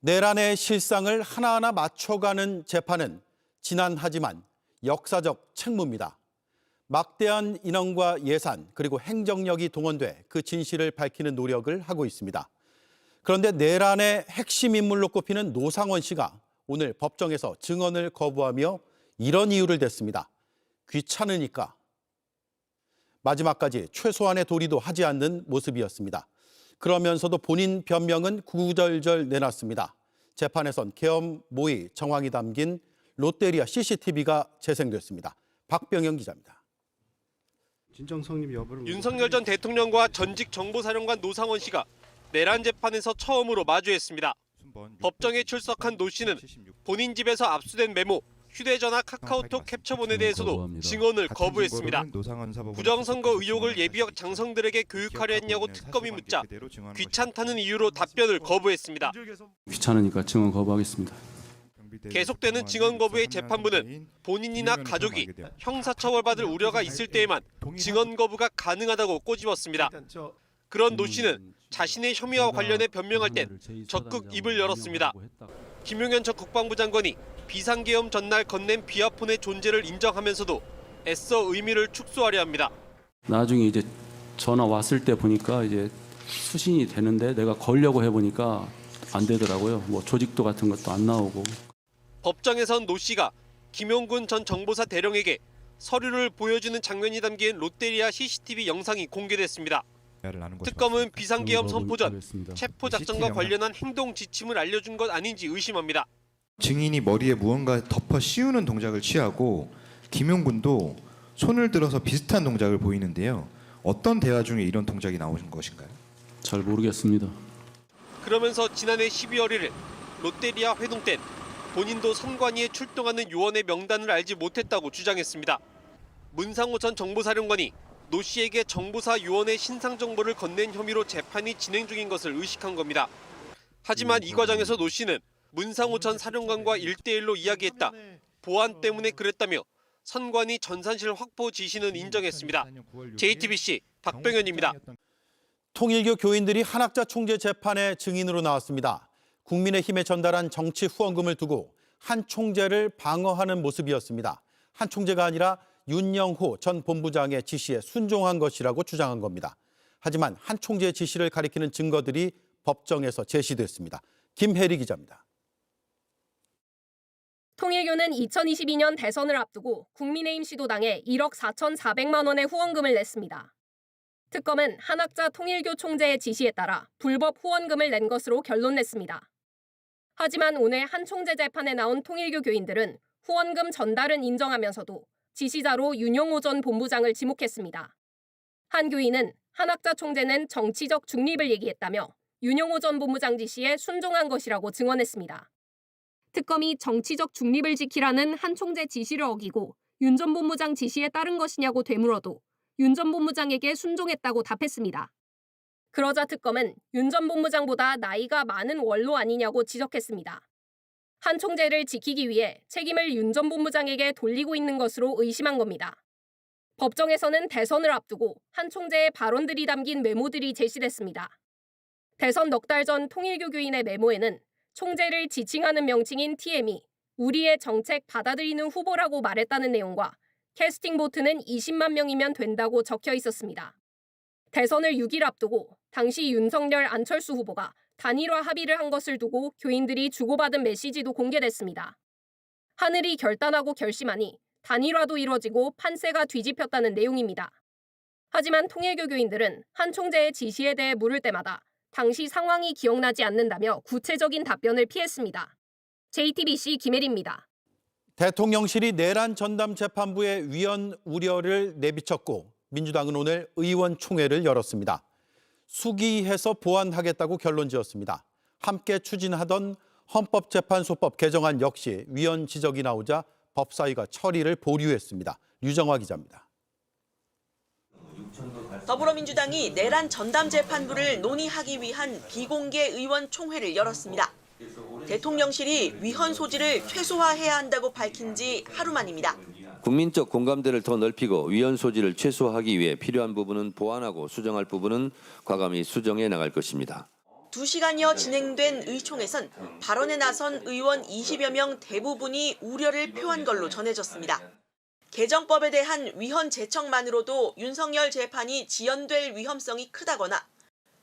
내란의 실상을 하나하나 맞춰가는 재판은 지난하지만 역사적 책무입니다. 막대한 인원과 예산 그리고 행정력이 동원돼 그 진실을 밝히는 노력을 하고 있습니다. 그런데 내란의 핵심 인물로 꼽히는 노상원 씨가 오늘 법정에서 증언을 거부하며 이런 이유를 댔습니다. 귀찮으니까. 마지막까지 최소한의 도리도 하지 않는 모습이었습니다. 그러면서도 본인 변명은 구구절절 내놨습니다. 재판에선 계엄 모의 정황이 담긴 롯데리아 CCTV가 재생됐습니다. 박병영 기자입니다. 윤석열 전 대통령과 전직 정보사령관 노상원 씨가 내란 재판에서 처음으로 마주했습니다. 법정에 출석한 노 씨는 본인 집에서 압수된 메모, 휴대전화 카카오톡 캡처본에 대해서도 증언을 거부했습니다. 부정선거 의혹을 예비역 장성들에게 교육하려 했냐고 특검이 묻자 귀찮다는 이유로 답변을 거부했습니다. 귀찮으니까 증언 거부하겠습니다. 계속되는 증언 거부의 재판부는 본인이나 가족이 형사처벌받을 우려가 있을 때에만 증언 거부가 가능하다고 꼬집었습니다. 그런 노 씨는 자신의 혐의와 관련해 변명할 땐 적극 입을 열었습니다. 김용현 전 국방부 장관이 비상계엄 전날 건넨 비아폰의 존재를 인정하면서도 애써 의미를 축소하려 합니다. 나중에 이제 전화 왔을 때 보니까 이제 수신이 되는데 내가 걸려고 해보니까 안 되더라고요. 뭐 조직도 같은 것도 안 나오고. 법정에선 노 씨가 김용군 전 정보사 대령에게 서류를 보여주는 장면이 담긴 롯데리아 CCTV 영상이 공개됐습니다. 특검은 비상계엄 선포 전 체포작전과 관련한 행동 지침을 알려준 것 아닌지 의심합니다. 증인이 머리에 무언가 덮어 씌우는 동작을 취하고 김용군도 손을 들어서 비슷한 동작을 보이는데요. 어떤 대화 중에 이런 동작이 나오는 것인가요? 잘 모르겠습니다. 그러면서 지난해 12월 1일 롯데리아 회동 땐 본인도 선관위에 출동하는 요원의 명단을 알지 못했다고 주장했습니다. 문상호 전 정보사령관이 노 씨에게 정보사 요원의 신상 정보를 건넨 혐의로 재판이 진행 중인 것을 의식한 겁니다. 하지만 이 과정에서 노 씨는 문상호 전 사령관과 1대1로 이야기했다. 보안 때문에 그랬다며 선관위 전산실 확보 지시는 인정했습니다. JTBC 박병현입니다. 통일교 교인들이 한학자 총재 재판에 증인으로 나왔습니다. 국민의힘에 전달한 정치 후원금을 두고 한 총재를 방어하는 모습이었습니다. 한 총재가 아니라 윤영호 전 본부장의 지시에 순종한 것이라고 주장한 겁니다. 하지만 한 총재의 지시를 가리키는 증거들이 법정에서 제시됐습니다. 김혜리 기자입니다. 통일교는 2022년 대선을 앞두고 국민의힘 시도당에 1억 4,400만 원의 후원금을 냈습니다. 특검은 한학자 통일교 총재의 지시에 따라 불법 후원금을 낸 것으로 결론 냈습니다. 하지만 오늘 한 총재 재판에 나온 통일교 교인들은 후원금 전달은 인정하면서도 지시자로 윤영호 전 본부장을 지목했습니다. 한 교인은 한학자 총재는 정치적 중립을 얘기했다며 윤영호 전 본부장 지시에 순종한 것이라고 증언했습니다. 특검이 정치적 중립을 지키라는 한 총재 지시를 어기고 윤 전 본부장 지시에 따른 것이냐고 되물어도 윤 전 본부장에게 순종했다고 답했습니다. 그러자 특검은 윤 전 본부장보다 나이가 많은 원로 아니냐고 지적했습니다. 한 총재를 지키기 위해 책임을 윤 전 본부장에게 돌리고 있는 것으로 의심한 겁니다. 법정에서는 대선을 앞두고 한 총재의 발언들이 담긴 메모들이 제시됐습니다. 대선 넉 달 전 통일교 교인의 메모에는 총재를 지칭하는 명칭인 TM이 우리의 정책 받아들이는 후보라고 말했다는 내용과 캐스팅 보트는 20만 명이면 된다고 적혀 있었습니다. 대선을 6일 앞두고 당시 윤석열 안철수 후보가 단일화 합의를 한 것을 두고 교인들이 주고받은 메시지도 공개됐습니다. 하늘이 결단하고 결심하니 단일화도 이뤄지고 판세가 뒤집혔다는 내용입니다. 하지만 통일교 교인들은 한 총재의 지시에 대해 물을 때마다 당시 상황이 기억나지 않는다며 구체적인 답변을 피했습니다. JTBC 김혜리입니다. 대통령실이 내란 전담 재판부에 위헌 우려를 내비쳤고 민주당은 오늘 의원총회를 열었습니다. 수기해서 보완하겠다고 결론지었습니다. 함께 추진하던 헌법재판소법 개정안 역시 위헌 지적이 나오자 법사위가 처리를 보류했습니다. 류정화 기자입니다. 더불어민주당이 내란 전담 재판부를 논의하기 위한 비공개 의원총회를 열었습니다. 대통령실이 위헌 소지를 최소화해야 한다고 밝힌 지 하루 만입니다. 국민적 공감대를 더 넓히고 위헌 소지를 최소화하기 위해 필요한 부분은 보완하고 수정할 부분은 과감히 수정해 나갈 것입니다. 2시간여 진행된 의총에선 발언에 나선 의원 20여 명 대부분이 우려를 표한 걸로 전해졌습니다. 개정법에 대한 위헌 제청만으로도 윤석열 재판이 지연될 위험성이 크다거나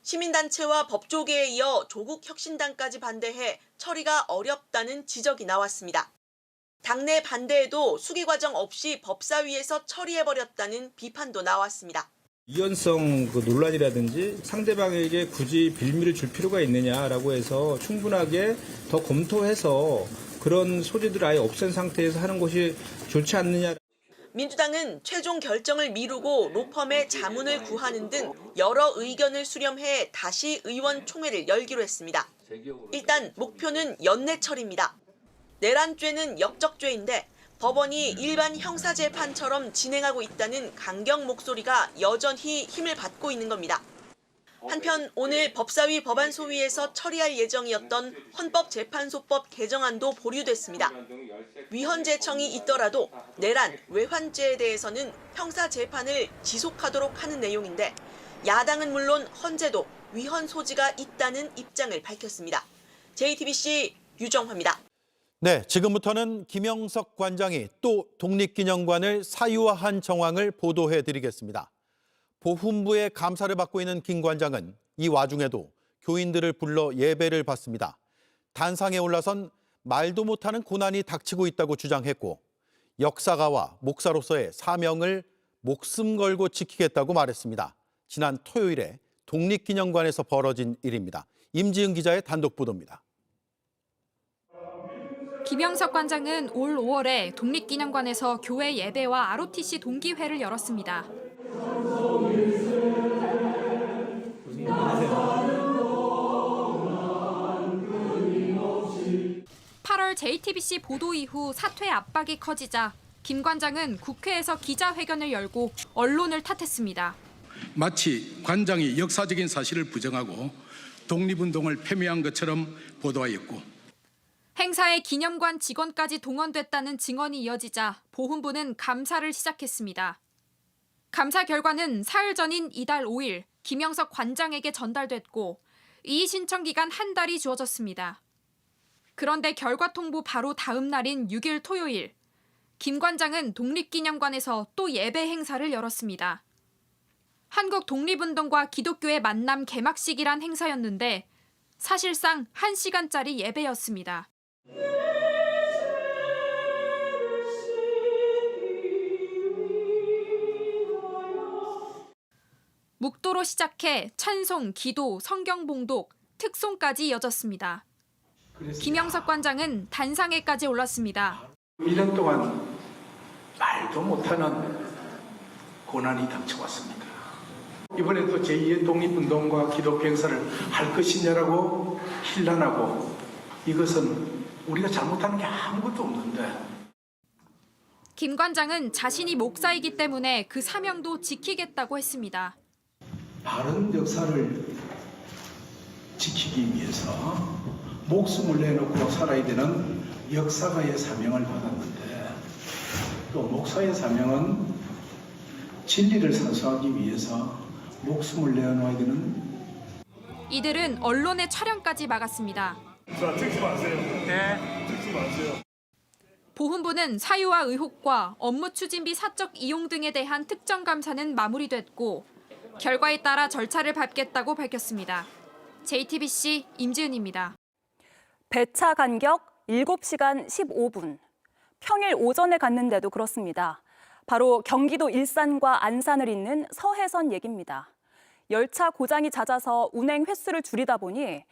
시민단체와 법조계에 이어 조국혁신당까지 반대해 처리가 어렵다는 지적이 나왔습니다. 당내 반대에도 수기 과정 없이 법사위에서 처리해버렸다는 비판도 나왔습니다. 이연성 논란이라든지 상대방에게 굳이 빌미를 줄 필요가 있느냐라고 해서 충분하게 더 검토해서 그런 소지들을 아예 없앤 상태에서 하는 것이 좋지 않느냐. 민주당은 최종 결정을 미루고 로펌의 자문을 구하는 등 여러 의견을 수렴해 다시 의원총회를 열기로 했습니다. 일단 목표는 연내 처리입니다. 내란죄는 역적죄인데 법원이 일반 형사재판처럼 진행하고 있다는 강경 목소리가 여전히 힘을 받고 있는 겁니다. 한편 오늘 법사위 법안소위에서 처리할 예정이었던 헌법재판소법 개정안도 보류됐습니다. 위헌 제청이 있더라도 내란, 외환죄에 대해서는 형사재판을 지속하도록 하는 내용인데 야당은 물론 헌재도 위헌 소지가 있다는 입장을 밝혔습니다. JTBC 유정화입니다. 네, 지금부터는 김영석 관장이 또 독립기념관을 사유화한 정황을 보도해드리겠습니다. 보훈부의 감사를 받고 있는 김 관장은 이 와중에도 교인들을 불러 예배를 받습니다. 단상에 올라선 말도 못하는 고난이 닥치고 있다고 주장했고 역사가와 목사로서의 사명을 목숨 걸고 지키겠다고 말했습니다. 지난 토요일에 독립기념관에서 벌어진 일입니다. 임지은 기자의 단독 보도입니다. 김영석 관장은 올 5월에 독립기념관에서 교회 예배와 ROTC 동기회를 열었습니다. 8월 JTBC 보도 이후 사퇴 압박이 커지자 김 관장은 국회에서 기자회견을 열고 언론을 탓했습니다. 마치 관장이 역사적인 사실을 부정하고 독립운동을 폄훼한 것처럼 보도하였고 행사에 기념관 직원까지 동원됐다는 증언이 이어지자 보훈부는 감사를 시작했습니다. 감사 결과는 사흘 전인 이달 5일 김영석 관장에게 전달됐고 이의 신청 기간 한 달이 주어졌습니다. 그런데 결과 통보 바로 다음 날인 6일 토요일 김 관장은 독립기념관에서 또 예배 행사를 열었습니다. 한국 독립운동과 기독교의 만남 개막식이란 행사였는데 사실상 1시간짜리 예배였습니다. 묵도로 시작해 찬송, 기도, 성경 봉독, 특송까지 이어졌습니다. 김영석 관장은 단상에까지 올랐습니다. 1년 동안 말도 못하는 고난이 닥쳐왔습니다. 이번에도 제2의 독립운동과 기독교 행사를 할 것이냐라고 hir난하고 이것은 우리가 잘못하는 게 아무것도 없는데. 김 관장은 자신이 목사이기 때문에 그 사명도 지키겠다고 했습니다. 바른 역사를 지키기 위해서 목숨을 내놓고 살아야 되는 역사가의 사명을 받았는데 또 목사의 사명은 진리를 선서하기 위해서 목숨을 내어놓아야 되는. 이들은 언론의 촬영까지 막았습니다. 자, 찍지 마세요. 네. 찍지 마세요. 보훈부는 사유화 의혹과 업무 추진비 사적 이용 등에 대한 특정 감사는 마무리됐고 결과에 따라 절차를 밟겠다고 밝혔습니다. JTBC 임지은입니다. 배차 간격 7시간 15분. 평일 오전에 갔는데도 그렇습니다. 바로 경기도 일산과 안산을 잇는 서해선 얘기입니다. 열차 고장이 잦아서 운행 횟수를 줄이다 보니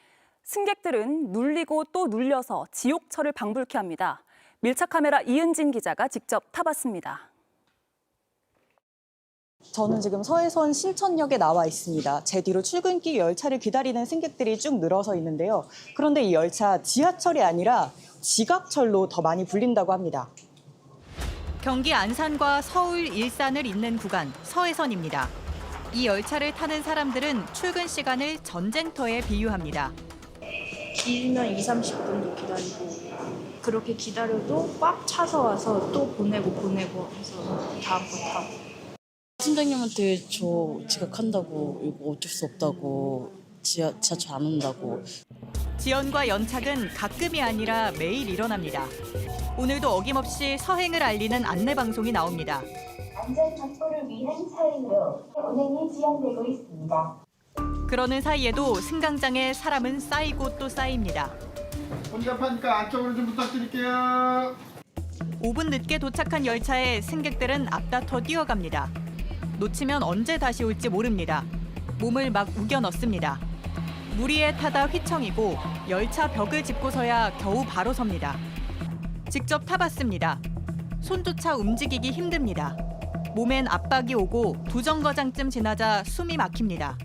승객들은 눌리고 또 눌려서 지옥철을 방불케 합니다. 밀착 카메라 이은진 기자가 직접 타봤습니다. 저는 지금 서해선 신천역에 나와 있습니다. 제 뒤로 출근길 열차를 기다리는 승객들이 쭉 늘어서 있는데요. 그런데 이 열차 지하철이 아니라 지각철로 더 많이 불린다고 합니다. 경기 안산과 서울, 일산을 잇는 구간 서해선입니다. 이 열차를 타는 사람들은 출근 시간을 전쟁터에 비유합니다. 길면 2, 30분도 기다리고 그렇게 기다려도 꽉 차서 와서 또 보내고 해서 다음 거 타고. 팀장님한테 저 지각한다고 이거 어쩔 수 없다고 지하철 안 온다고. 지연과 연착은 가끔이 아니라 매일 일어납니다. 오늘도 어김없이 서행을 알리는 안내방송이 나옵니다. 안전 확보를 위한 서행으로 운행이 지연되고 있습니다. 그러는 사이에도 승강장에 사람은 쌓이고 또 쌓입니다. 혼잡하니까 안쪽으로 좀 부탁드릴게요. 5분 늦게 도착한 열차에 승객들은 앞다퉈 뛰어갑니다. 놓치면 언제 다시 올지 모릅니다. 몸을 막 우겨 넣습니다. 무리에 타다 휘청이고 열차 벽을 짚고서야 겨우 바로 섭니다. 직접 타봤습니다. 손조차 움직이기 힘듭니다. 몸엔 압박이 오고 두 정거장쯤 지나자 숨이 막힙니다.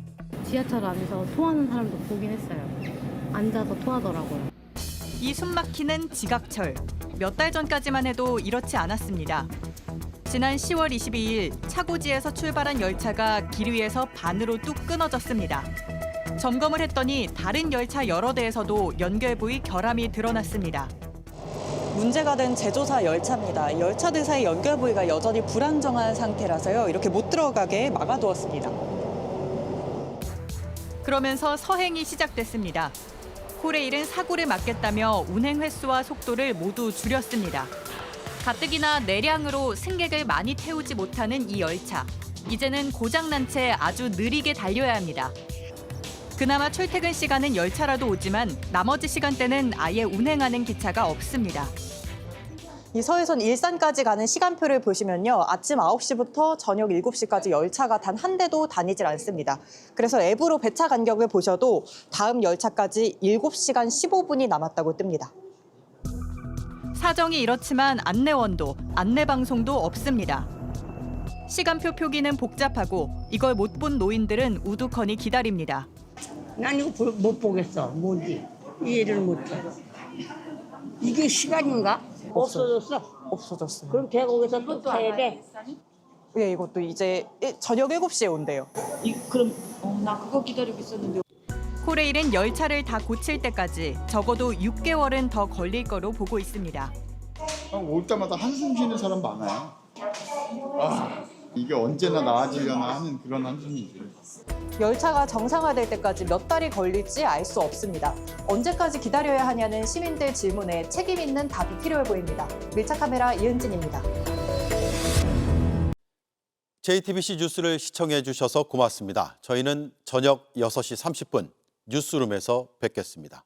지하철 안에서 토하는 사람도 보긴 했어요. 앉아서 토하더라고요. 이 숨막히는 지각철. 몇 달 전까지만 해도 이렇지 않았습니다. 지난 10월 22일 차고지에서 출발한 열차가 길 위에서 반으로 뚝 끊어졌습니다. 점검을 했더니 다른 열차 여러 대에서도 연결 부위 결함이 드러났습니다. 문제가 된 제조사 열차입니다. 열차들 사이 연결 부위가 여전히 불안정한 상태라서요. 이렇게 못 들어가게 막아두었습니다. 그러면서 서행이 시작됐습니다. 코레일은 사고를 막겠다며 운행 횟수와 속도를 모두 줄였습니다. 가뜩이나 내량으로 승객을 많이 태우지 못하는 이 열차. 이제는 고장난 채 아주 느리게 달려야 합니다. 그나마 출퇴근 시간은 열차라도 오지만 나머지 시간대는 아예 운행하는 기차가 없습니다. 이 서해선 일산까지 가는 시간표를 보시면요. 아침 9시부터 저녁 7시까지 열차가 단 한 대도 다니질 않습니다. 그래서 앱으로 배차 간격을 보셔도 다음 열차까지 7시간 15분이 남았다고 뜹니다. 사정이 이렇지만 안내원도 안내방송도 없습니다. 시간표 표기는 복잡하고 이걸 못 본 노인들은 우두커니 기다립니다. 난 이거 못 보겠어. 뭔지 이해를 못해. 이게 시간인가? 없어졌어? 없어졌어요. 그럼 계곡에서 또 타야 돼? 예, 이것도 이제 저녁 7시에 온대요. 그럼 나 그거 기다리고 있었는데. 코레일은 열차를 다 고칠 때까지 적어도 6개월은 더 걸릴 거로 보고 있습니다. 올 때마다 한숨 쉬는 사람 많아요. 이게 언제나 나아지려나 하는 그런 한숨이죠. 열차가 정상화될 때까지 몇 달이 걸릴지 알 수 없습니다. 언제까지 기다려야 하냐는 시민들 질문에 책임 있는 답이 필요해 보입니다. 밀착 카메라 이은진입니다. JTBC 뉴스를 시청해 주셔서 고맙습니다. 저희는 저녁 6시 30분 뉴스룸에서 뵙겠습니다.